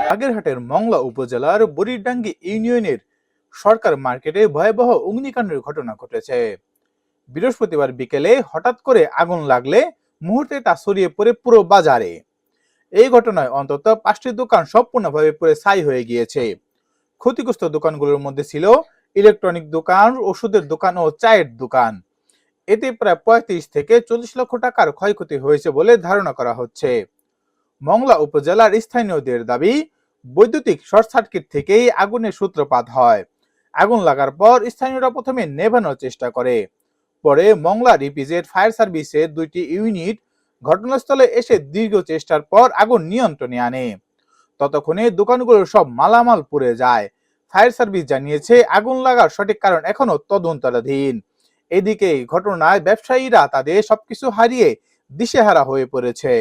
বাগেরহাটের মংলা উপজেলার বুড়িডাঙ্গি ইউনিয়নের সরকার মার্কেটে ভয়াবহ অগ্নিকাণ্ডের ঘটনা ঘটেছে। বৃহস্পতিবার বিকেলে হঠাৎ করে আগুন লাগলে মুহূর্তে তা ছড়িয়ে পড়ে পুরো বাজারে। এই ঘটনায় অন্তত 5টি দোকান সম্পূর্ণভাবে পুড়ে ছাই হয়ে গিয়েছে। ক্ষতিগ্রস্ত দোকানগুলোর মধ্যে ছিল ইলেকট্রনিক দোকান, ওষুধের দোকান ও চায়ের দোকান। এতে প্রায় 35 থেকে 40 লক্ষ টাকার ক্ষয়ক্ষতি হয়েছে বলে ধারণা করা হচ্ছে। মংলা উপজেলার স্থানীয়দের দাবি, বৈদ্যুতিক শর্ট সার্কিট থেকেই আগুনের সূত্রপাত হয়। আগুন লাগার পর স্থানীয়রা প্রথমে নেভানোর চেষ্টা করে। পরে মংলা রিপিজেড ফায়ার সার্ভিসের 2টি ইউনিট ঘটনাস্থলে এসে দীর্ঘ চেষ্টার পর আগুন নিয়ন্ত্রণে আনে। ততক্ষণে দোকানগুলোর সব মালামাল পুড়ে যায়। ফায়ার সার্ভিস জানিয়েছে, আগুন লাগার সঠিক কারণ এখনো তদন্তাধীন। এদিকে ঘটনায় ব্যবসায়ীরা তাদের সবকিছু হারিয়ে দিশেহারা হয়ে পড়েছে।